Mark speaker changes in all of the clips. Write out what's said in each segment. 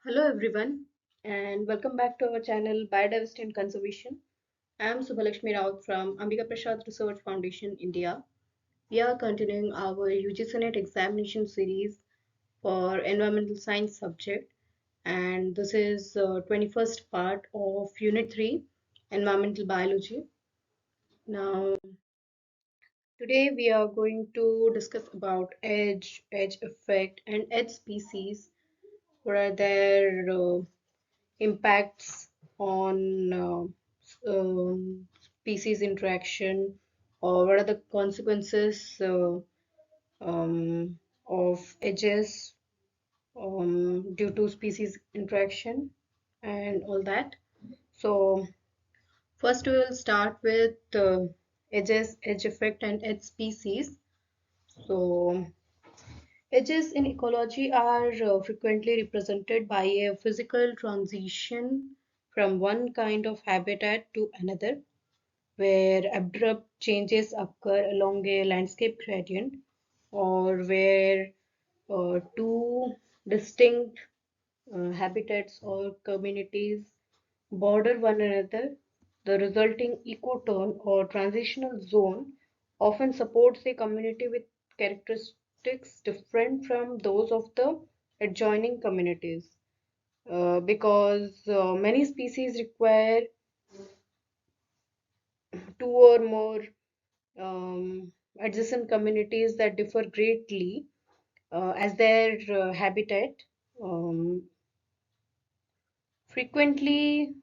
Speaker 1: Hello everyone and welcome back to our channel Biodiversity and Conservation. I am Subhalakshmi Raut from Ambika Prasad Research Foundation, India. We are continuing our UGC NET examination series for environmental science subject, and this is 21st part of Unit 3, Environmental Biology. Now, today we are going to discuss about edge effect and edge species. What are their impacts on species interaction, or what are the consequences of edges due to species interaction and all that. So first we will start with edge effect and edge species. So edges in ecology are frequently represented by a physical transition from one kind of habitat to another, where abrupt changes occur along a landscape gradient, or where two distinct habitats or communities border one another. The resulting ecotone or transitional zone often supports a community with characteristics different from those of the adjoining communities. Because many species require two or more adjacent communities that differ greatly as their habitat. Um, Frequently,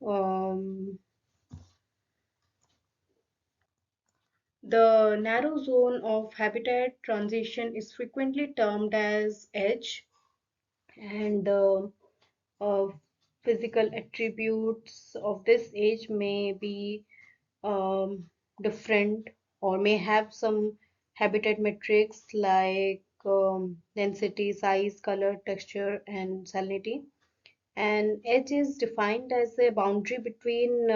Speaker 1: the narrow zone of habitat transition is frequently termed as edge, and the uh, physical attributes of this edge may be um, different, or may have some habitat metrics like density, size, color, texture, and salinity. An edge is defined as a boundary between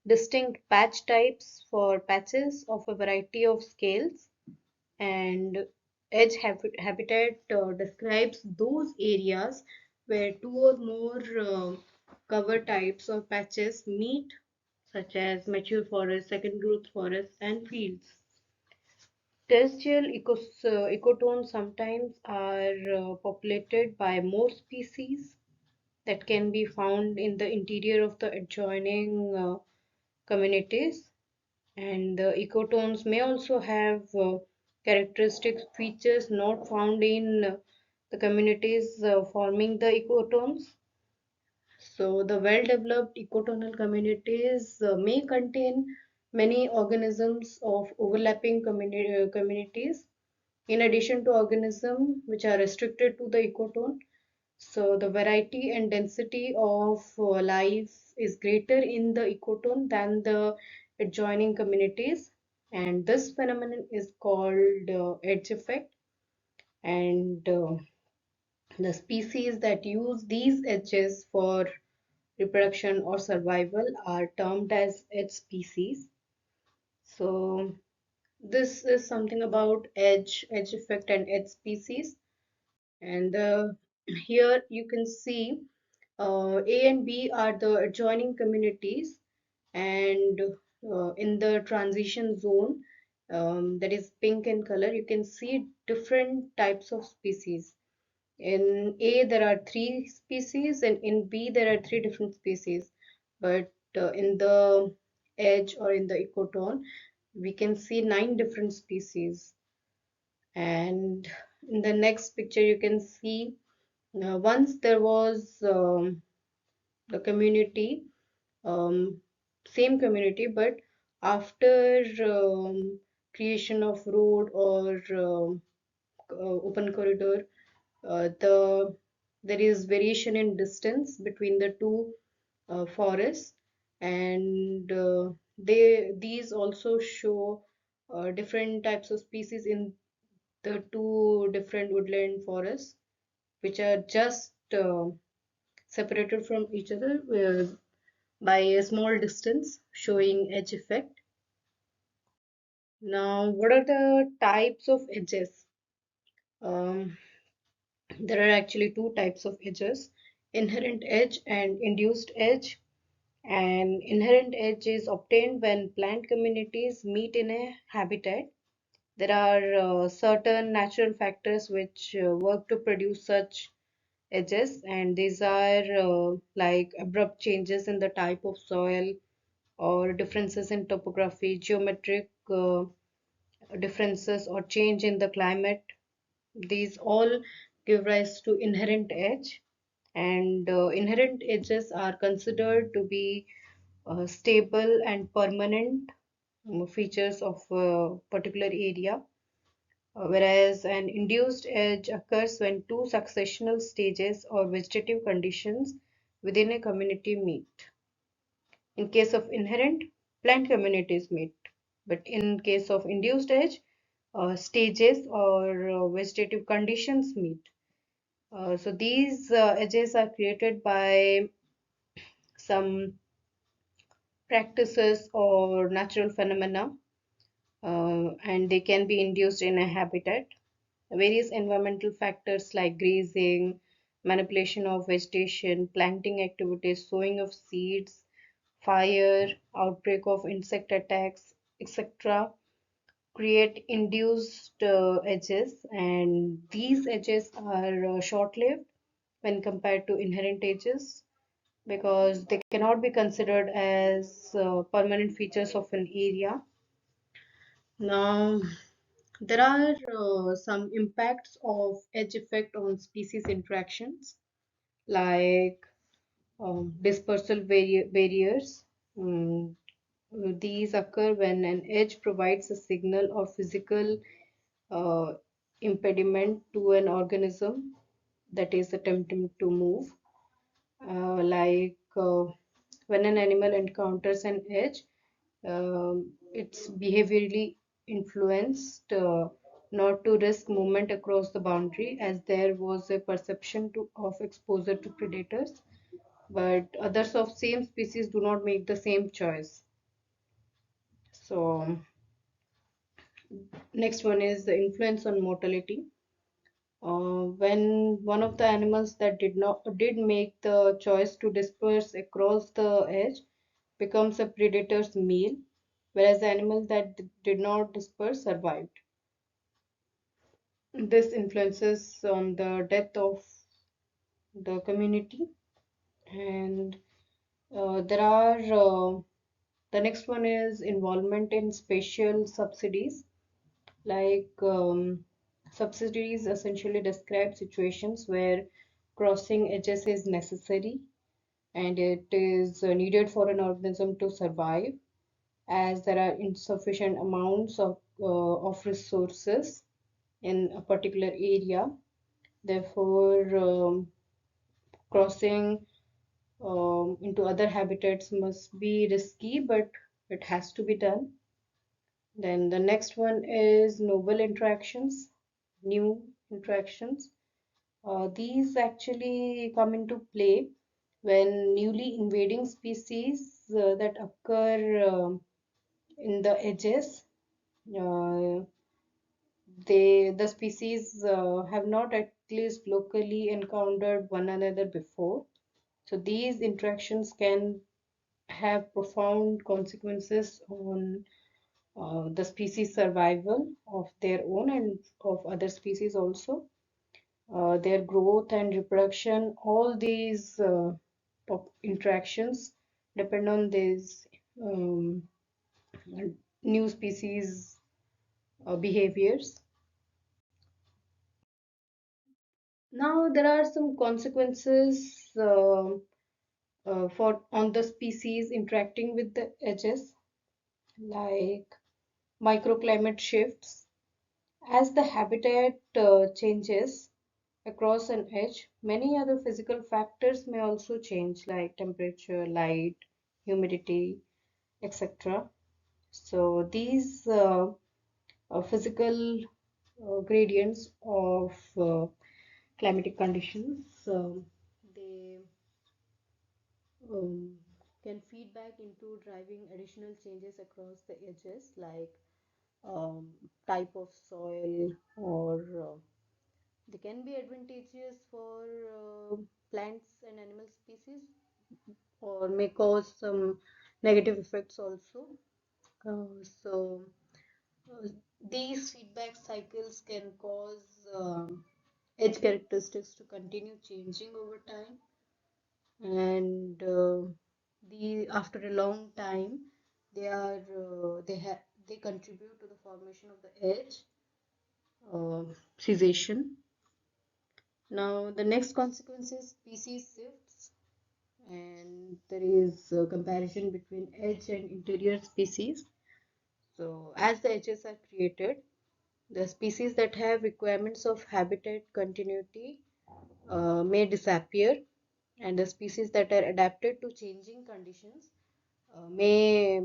Speaker 1: distinct patch types for patches of a variety of scales, and edge habitat describes those areas where two or more cover types or patches meet, such as mature forests, second growth forests, and fields. Terrestrial ecotones sometimes are populated by more species that can be found in the interior of the adjoining communities, and the ecotones may also have characteristic features not found in the communities forming the ecotones. So the well-developed ecotonal communities may contain many organisms of overlapping communities, in addition to organisms which are restricted to the ecotone. So the variety and density of life is greater in the ecotone than the adjoining communities, and this phenomenon is called edge effect. And the species that use these edges for reproduction or survival are termed as edge species. So this is something about edge effect and edge species. And here you can see A and B are the adjoining communities, and in the transition zone, that is pink in color, you can see different types of species. In A, there are three species, and in B, there are three different species. But in the edge or in the ecotone, we can see nine different species. And in the next picture, you can see once there was the community, um, same community, but after creation of road or open corridor, there is variation in distance between the two forests, and these also show different types of species in the two different woodland forests, which are just separated from each other by a small distance, showing edge effect. Now, what are the types of edges? Um, there are actually two types of edges. inherent edge and induced edge. And inherent edge is obtained when plant communities meet in a habitat. There are certain natural factors which work to produce such edges, and these are like abrupt changes in the type of soil or differences in topography, geometric differences, or change in the climate. These all give rise to inherent edge, and inherent edges are considered to be stable and permanent features of a particular area, whereas an induced edge occurs when two successional stages or vegetative conditions within a community meet. In case of inherent, plant communities meet, but in case of induced edge, stages or vegetative conditions meet. So these edges are created by some practices or natural phenomena, and they can be induced in a habitat. Various environmental factors like grazing, manipulation of vegetation, planting activities, sowing of seeds, fire, outbreak of insect attacks, etc., create induced edges, and these edges are short-lived when compared to inherent edges because they cannot be considered as permanent features of an area. Now, there are some impacts of edge effect on species interactions, like dispersal barriers. Mm, these occur when an edge provides a signal or physical uh, impediment to an organism that is attempting to move. Like when an animal encounters an edge, it's behaviorally influenced not to risk movement across the boundary as there was a perception of exposure to predators, but others of same species do not make the same choice. So next one is the influence on mortality. When one of the animals that did make the choice to disperse across the edge becomes a predator's meal, whereas the animal that did not disperse survived. This influences on the death of the community, and there are the next one is involvement in spatial subsidies. Like subsidies essentially describe situations where crossing edges is necessary and it is needed for an organism to survive, as there are insufficient amounts of resources in a particular area. Therefore, crossing into other habitats must be risky, but it has to be done. Then the next one is novel interactions, new interactions. These actually come into play when newly invading species that occur in the edges. Uh, the species have not at least locally encountered one another before. So these interactions can have profound consequences on the species survival of their own and of other species also, their growth and reproduction. All these interactions depend on these um, new species behaviors. Now there are some consequences for on the species interacting with the edges, like microclimate shifts. As the habitat changes across an edge, many other physical factors may also change, like temperature, light, humidity, etc. So these physical gradients of climatic conditions, they um, can feed back into driving additional changes across the edges, like um, type of soil, or they can be advantageous for plants and animal species or may cause some negative effects also. So uh, these feedback cycles can cause edge characteristics to continue changing over time, and the after a long time they contribute to the formation of the edge uh, cessation. Now the next consequence is species shifts, and there is a comparison between edge and interior species. So as the edges are created, the species that have requirements of habitat continuity may disappear, and the species that are adapted to changing conditions may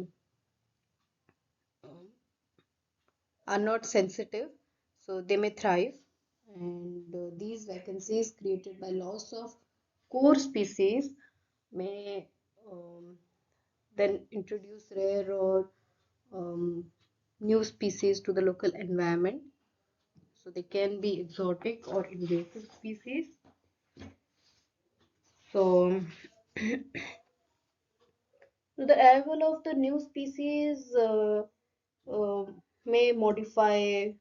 Speaker 1: um, are not sensitive, so they may thrive. And these vacancies created by loss of core species may then introduce rare or um, new species to the local environment. So they can be exotic or invasive species. So the arrival of the new species uh, may modify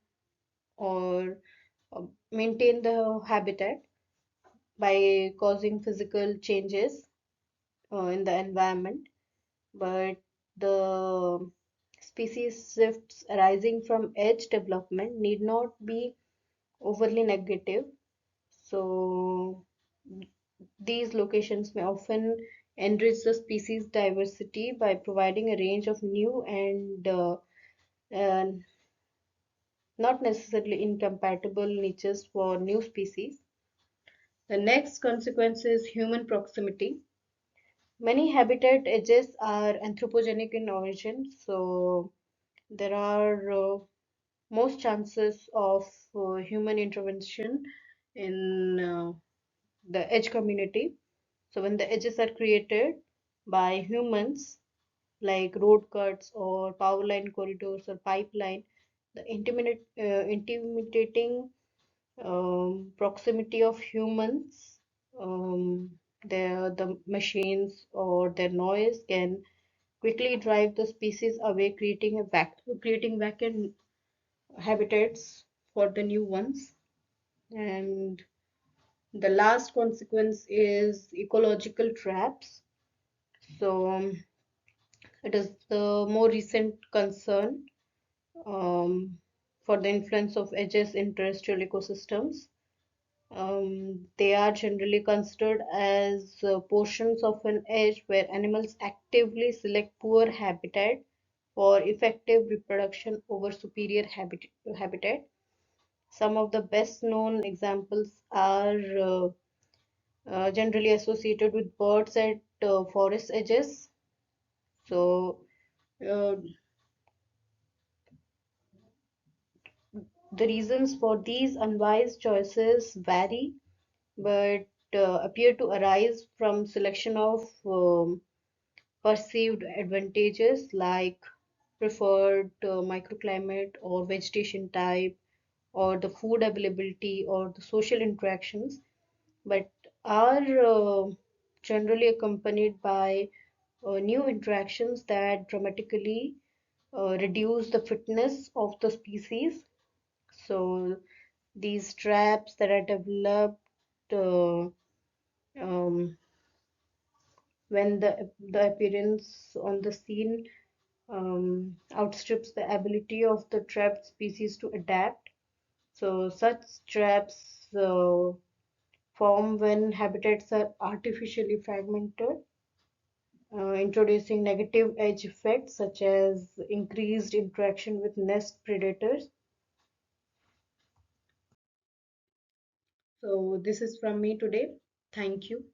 Speaker 1: or maintain the habitat by causing physical changes in the environment, but the species shifts arising from edge development need not be overly negative. So these locations may often enrich the species diversity by providing a range of new and not necessarily incompatible niches for new species. The next consequence is human proximity. Many habitat edges are anthropogenic in origin, so there are most chances of human intervention in the edge community. So when the edges are created by humans, like road cuts or power line corridors or pipeline, the intimidating proximity of humans, um, the machines or their noise can quickly drive the species away, creating vacant habitats for the new ones. And the last consequence is ecological traps. So it is the more recent concern for the influence of edges in terrestrial ecosystems. They are generally considered as portions of an edge where animals actively select poor habitat for effective reproduction over superior habitat. Some of the best known examples are generally associated with birds at forest edges. So, uh, the reasons for these unwise choices vary, but appear to arise from selection of perceived advantages like preferred microclimate or vegetation type or the food availability or the social interactions, but are generally accompanied by new interactions that dramatically reduce the fitness of the species. So these traps that are developed uh, um, when the appearance on the scene outstrips the ability of the trapped species to adapt. So such traps form when habitats are artificially fragmented, introducing negative edge effects such as increased interaction with nest predators. So this is from me today. Thank you.